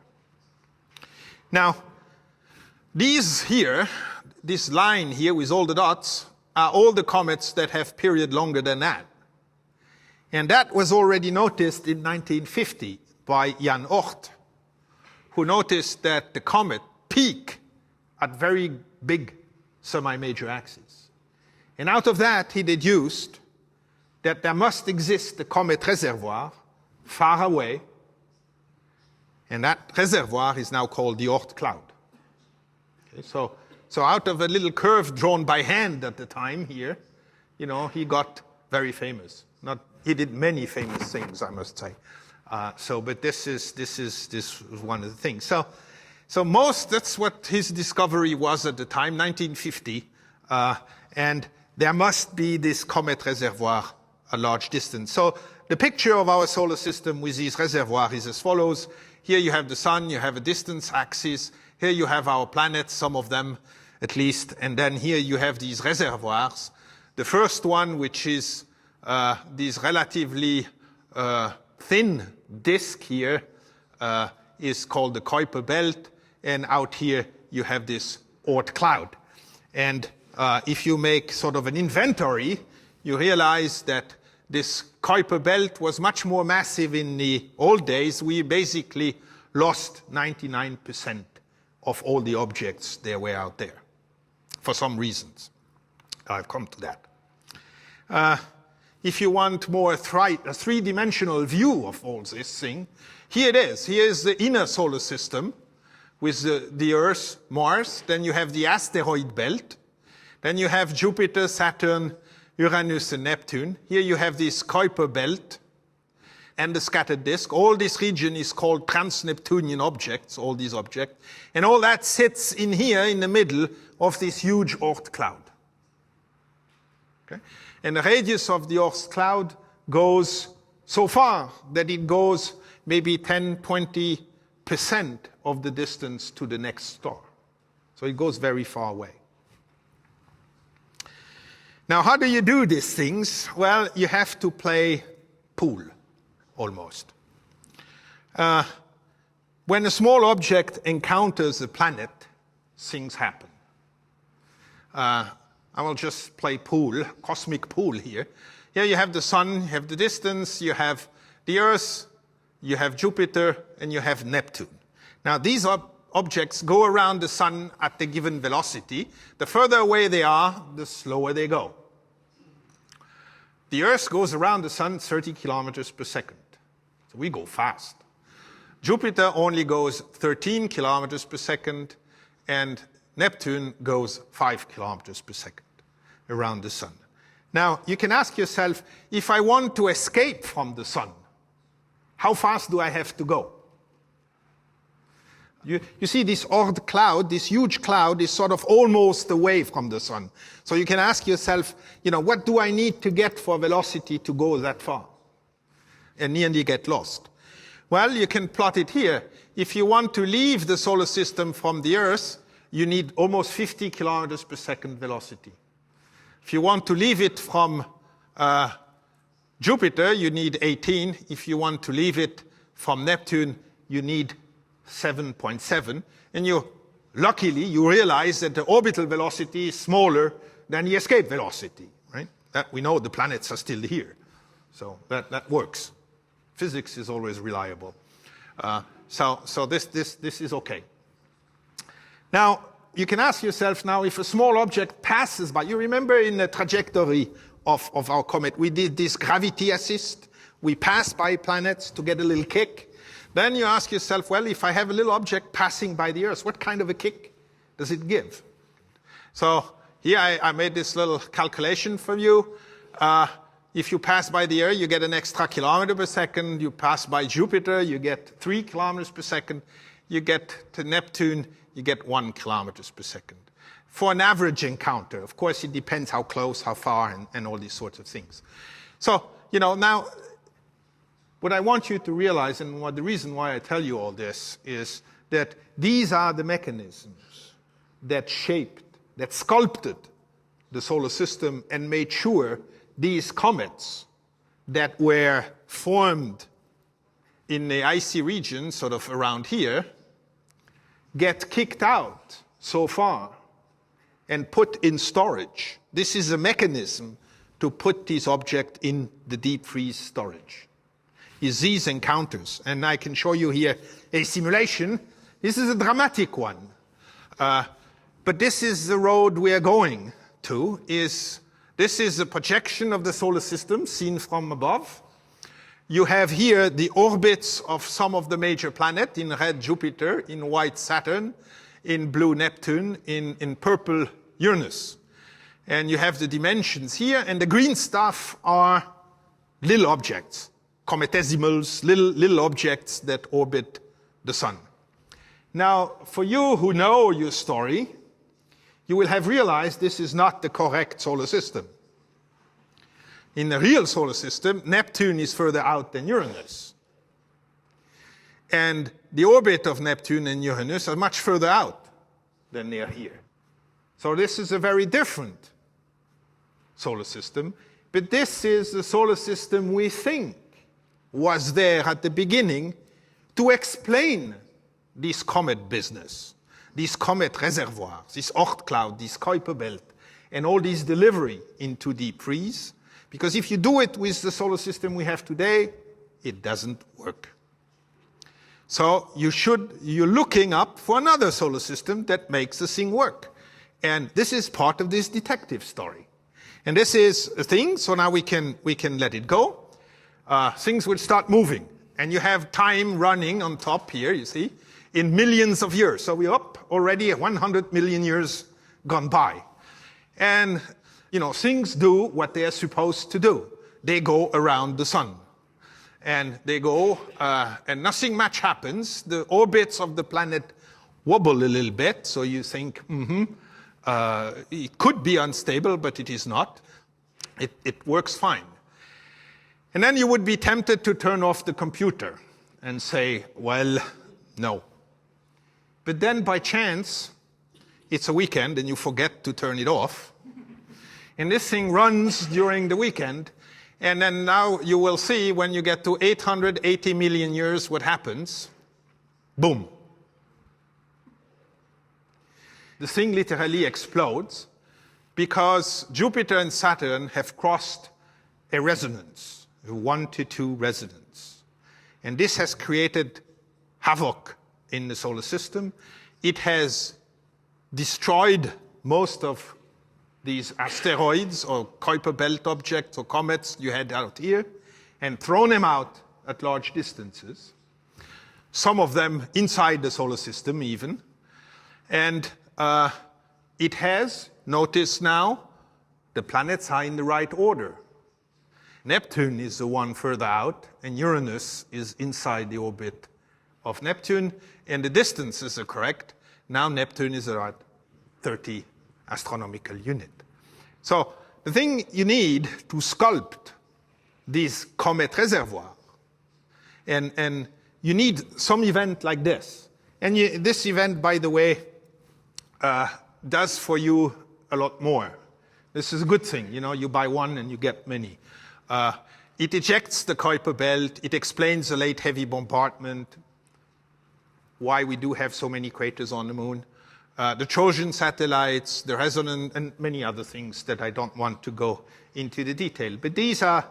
Speaker 2: Now, these here, this line here with all the dots, are all the comets that have period longer than that. And that was already noticed in 1950 by Jan Oort, who noticed that the comet peak at very big semi-major axes. And out of that, he deduced that there must exist a Comet Reservoir far away, and that reservoir is now called the Oort cloud. Okay, so out of a little curve drawn by hand at the time here, you know, he got very famous. He did many famous things, I must say. But this was one of the things. So that's what his discovery was at the time, 1950, and there must be this Comet Reservoir a large distance. So the picture of our solar system with these reservoirs is as follows. Here you have the sun, you have a distance axis. Here you have our planets, some of them at least, and then here you have these reservoirs. The first one, which is this relatively thin disk here, is called the Kuiper belt, and out here you have this Oort cloud. And if you make sort of an inventory, you realize that this Kuiper belt was much more massive in the old days. We basically lost 99% of all the objects there were out there, for some reasons. I've come to that. If you want more a three-dimensional view of all this thing, here it is. Here is the inner solar system with the Earth, Mars. Then you have the asteroid belt. Then you have Jupiter, Saturn, Uranus, and Neptune. Here you have this Kuiper belt and the scattered disk. All this region is called trans-Neptunian objects, all these objects. And all that sits in here in the middle of this huge Oort cloud. Okay? And the radius of the Oort cloud goes so far that it goes maybe 10, 20% of the distance to the next star. So it goes very far away. Now, how do you do these things? Well, you have to play pool, almost. When a small object encounters a planet, things happen. I will just play pool, cosmic pool here. Here you have the sun, you have the distance, you have the Earth, you have Jupiter, and you have Neptune. Now, these objects go around the sun at the given velocity. The further away they are, the slower they go. The Earth goes around the sun 30 kilometers per second. So we go fast. Jupiter only goes 13 kilometers per second, and Neptune goes 5 kilometers per second around the sun. Now, you can ask yourself, if I want to escape from the sun, how fast do I have to go? You see this Oort cloud, this huge cloud, is sort of almost away from the sun. So you can ask yourself, what do I need to get for velocity to go that far? And nearly get lost. Well, you can plot it here. If you want to leave the solar system from the Earth, you need almost 50 kilometers per second velocity. If you want to leave it from Jupiter, you need 18. If you want to leave it from Neptune, you need 7.7. And luckily, you realize that the orbital velocity is smaller than the escape velocity, right? That we know the planets are still here. So that works. Physics is always reliable. So this is okay. Now, you can ask yourself now, if a small object passes by, you remember in the trajectory of our comet, we did this gravity assist. We pass by planets to get a little kick. Then you ask yourself, well, if I have a little object passing by the Earth, what kind of a kick does it give? So here I made this little calculation for you. If you pass by the Earth, you get an extra kilometer per second. You pass by Jupiter, you get 3 kilometers per second. You get to Neptune, you get 1 kilometers per second. For an average encounter, of course, it depends how close, how far, and all these sorts of things. So, now, what I want you to realize, and the reason why I tell you all this, is that these are the mechanisms that shaped, that sculpted the solar system and made sure these comets that were formed in the icy region, sort of around here, get kicked out so far and put in storage. This is a mechanism to put these objects in the deep freeze storage. Is these encounters. And I can show you here a simulation. This is a dramatic one. But this is the road we are going to. This is a projection of the solar system seen from above. You have here the orbits of some of the major planets, in red Jupiter, in white Saturn, in blue Neptune, in purple Uranus. And you have the dimensions here, and the green stuff are little objects, cometesimals, little objects that orbit the sun. Now, for you who know your story, you will have realized this is not the correct solar system. In the real solar system, Neptune is further out than Uranus. And the orbit of Neptune and Uranus are much further out than they are here. So this is a very different solar system. But this is the solar system we think was there at the beginning to explain this comet business, this comet reservoir, this Oort cloud, this Kuiper belt, and all this delivery into deep freeze. Because if you do it with the solar system we have today, it doesn't work. So you're looking up for another solar system that makes the thing work. And this is part of this detective story. And this is a thing, so now we can let it go. Things will start moving. And you have time running on top here, you see, in millions of years. So we're up already 100 million years gone by. And, things do what they are supposed to do. They go around the sun. And they go, and nothing much happens. The orbits of the planet wobble a little bit, so you think, it could be unstable, but it is not. It works fine. And then you would be tempted to turn off the computer and say, well, no. But then by chance, it's a weekend and you forget to turn it off. And this thing runs during the weekend. And then now you will see when you get to 880 million years what happens. Boom. The thing literally explodes because Jupiter and Saturn have crossed a resonance, a 1 to 2 resonance. And this has created havoc in the solar system. It has destroyed most of these asteroids or Kuiper belt objects or comets you had out here and thrown them out at large distances, some of them inside the solar system even. And it has, notice now, the planets are in the right order. Neptune is the one further out, and Uranus is inside the orbit of Neptune, and the distances are correct. Now Neptune is at 30 astronomical unit. So the thing you need to sculpt this Comet Reservoir, and you need some event like this. And this event, by the way, does for you a lot more. This is a good thing. You know, you buy one and you get many. It ejects the Kuiper belt. It explains the late heavy bombardment, why we do have so many craters on the moon. The Trojan satellites, the resonance, and many other things that I don't want to go into the detail. But these are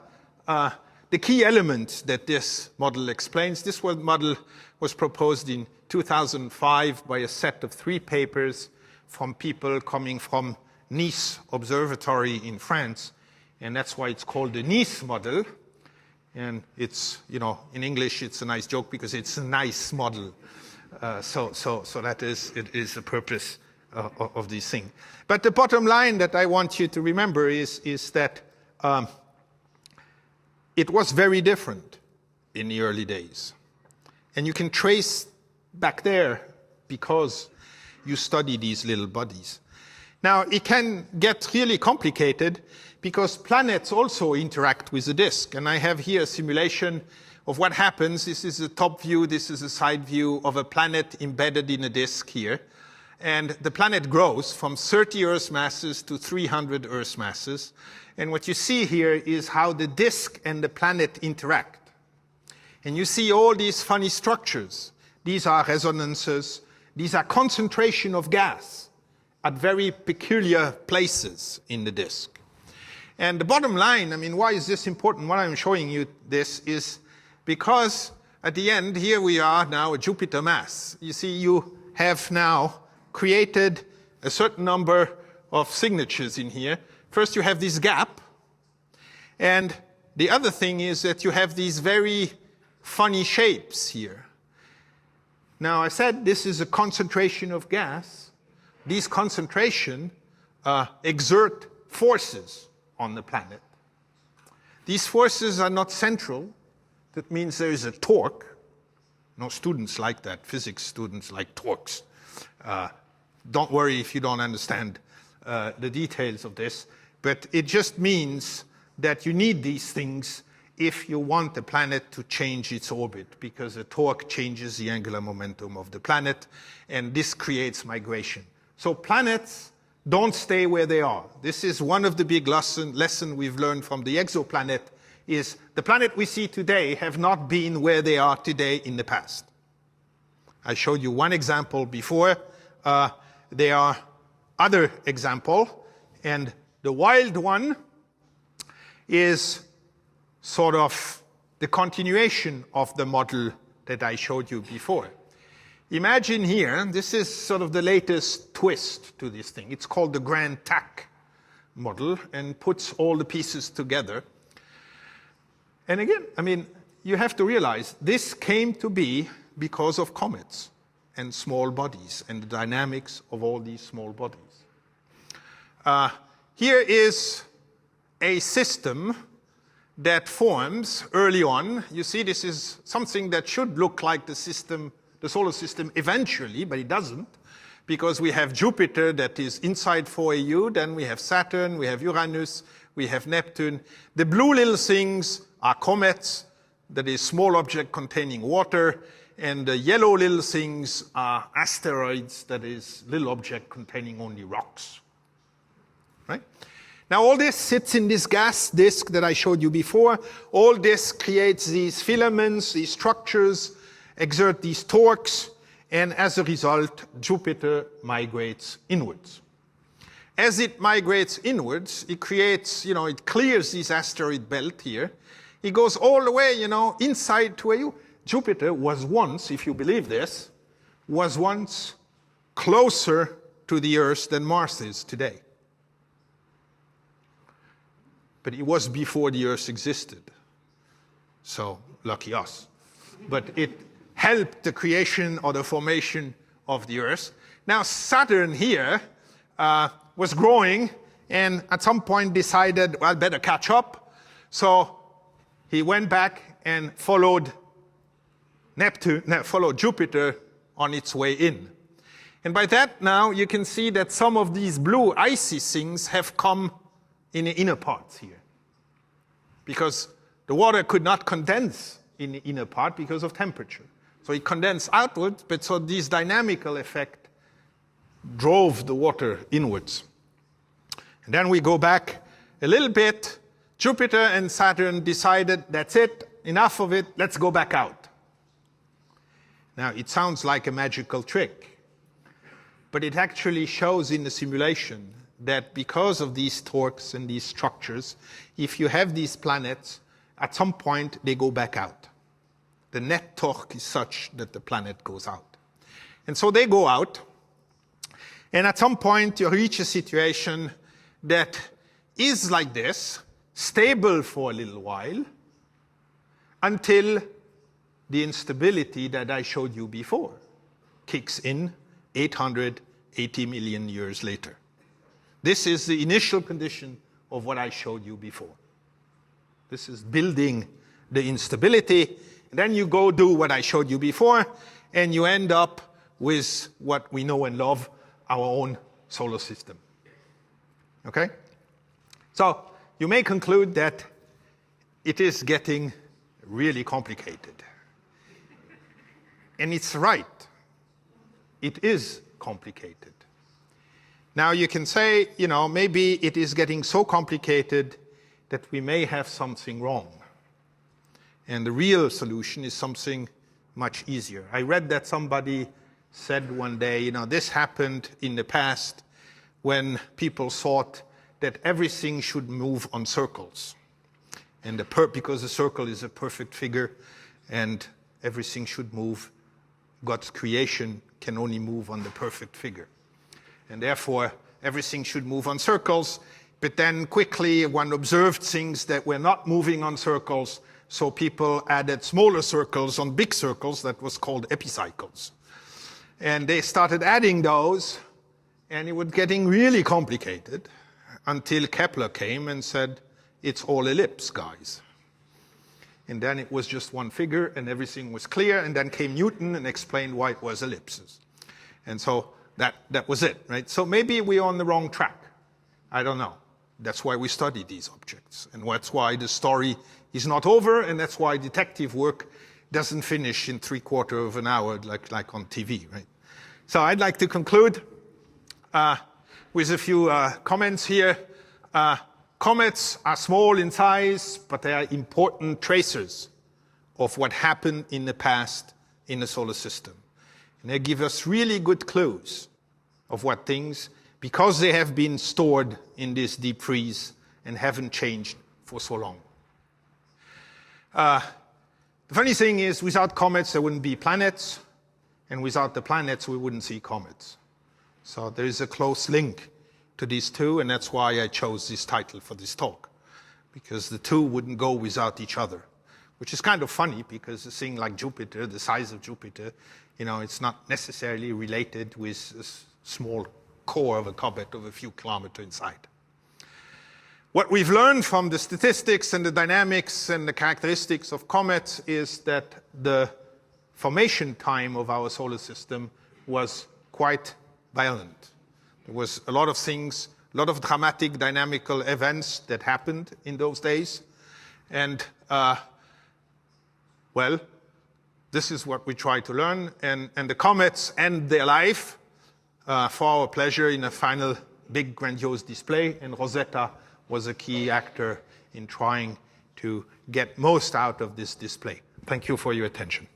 Speaker 2: the key elements that this model explains. This model was proposed in 2005 by a set of 3 papers from people coming from Nice Observatory in France. And that's why it's called the Nice model. And it's, you know, in English, it's a nice joke because it's a nice model. So that is, it is the purpose of this thing. But the bottom line that I want you to remember is that it was very different in the early days. And you can trace back there because you study these little bodies. Now, it can get really complicated because planets also interact with the disk. And I have here a simulation of what happens. This is a top view, this is a side view of a planet embedded in a disk here. And the planet grows from 30 Earth masses to 300 Earth masses. And what you see here is how the disk and the planet interact. And you see all these funny structures. These are resonances. These are concentration of gas at very peculiar places in the disk. And the bottom line, I mean, why is this important? Why I'm showing you this is because at the end, here we are now a Jupiter mass. You see, you have now created a certain number of signatures in here. First, you have this gap. And the other thing is that you have these very funny shapes here. Now, I said this is a concentration of gas. These concentration exert forces on the planet. These forces are not central. That means there is a torque. No students like that. Physics students like torques. Don't worry if you don't understand the details of this. But it just means that you need these things if you want the planet to change its orbit, because a torque changes the angular momentum of the planet, and this creates migration. So planets don't stay where they are. This is one of the big lesson we've learned from the exoplanet, is the planet we see today have not been where they are today in the past. I showed you one example before. There are other examples, and the wild one is sort of the continuation of the model that I showed you before. Imagine here, this is sort of the latest twist to this thing. It's called the Grand Tac Model and puts all the pieces together. And again, I mean, you have to realize this came to be because of comets and small bodies and the dynamics of all these small bodies. Here is a system that forms early on. You see, this is something that should look like the system, the solar system eventually, but it doesn't, because we have Jupiter that is inside 4AU, then we have Saturn, we have Uranus, we have Neptune. The blue little things are comets. that is small object containing water, and the yellow little things are asteroids, that is little object containing only rocks. Right? Now all this sits in this gas disk that I showed you before. All this creates these filaments, these structures, exert these torques, and as a result, Jupiter migrates inwards. As it migrates inwards, it creates, it clears this asteroid belt here. It goes all the way, inside to where Jupiter was once, if you believe this, was once closer to the Earth than Mars is today. But it was before the Earth existed. So, lucky us. But it helped the creation or the formation of the Earth. Now, Saturn here was growing and at some point decided, well, better catch up. So he went back and followed Jupiter on its way in. And by that now you can see that some of these blue icy things have come in the inner parts here. Because the water could not condense in the inner part because of temperature. So it condensed outwards, but so this dynamical effect drove the water inwards. And then we go back a little bit. Jupiter and Saturn decided, that's it, enough of it, let's go back out. Now, it sounds like a magical trick, but it actually shows in the simulation that because of these torques and these structures, if you have these planets, at some point they go back out. The net torque is such that the planet goes out. And so they go out, and at some point you reach a situation that is like this, stable for a little while, until the instability that I showed you before kicks in 880 million years later. This is the initial condition of what I showed you before. This is building the instability. And then you go do what I showed you before, and you end up with what we know and love, our own solar system. Okay? So you may conclude that it is getting really complicated. And it's right. It is complicated. Now you can say, maybe it is getting so complicated that we may have something wrong. And the real solution is something much easier. I read that somebody said one day, this happened in the past when people thought that everything should move on circles. And because the circle is a perfect figure and everything should move, God's creation can only move on the perfect figure. And therefore, everything should move on circles. But then quickly one observed things that were not moving on circles, so people added smaller circles on big circles that was called epicycles. And they started adding those, and it was getting really complicated until Kepler came and said, it's all ellipse, guys. And then it was just one figure, and everything was clear, and then came Newton and explained why it was ellipses. And so that was it, right? So maybe we're on the wrong track. I don't know. That's why we study these objects, and that's why the story is not over, and that's why detective work doesn't finish in 3/4 of an hour like on TV, right? So I'd like to conclude with a few comments here. Comets are small in size, but they are important tracers of what happened in the past in the solar system. And they give us really good clues of what things, because they have been stored in this deep freeze and haven't changed for so long. The funny thing is, without comets, there wouldn't be planets, and without the planets, we wouldn't see comets. So there is a close link to these two, and that's why I chose this title for this talk, because the two wouldn't go without each other, which is kind of funny, because a thing like Jupiter, the size of Jupiter, it's not necessarily related with a small core of a comet of a few kilometers inside. What we've learned from the statistics and the dynamics and the characteristics of comets is that the formation time of our solar system was quite violent. There was a lot of things, a lot of dramatic dynamical events that happened in those days. And Well, this is what we try to learn, and the comets end their life for our pleasure in a final big grandiose display, and Rosetta was a key actor in trying to get most out of this display. Thank you for your attention.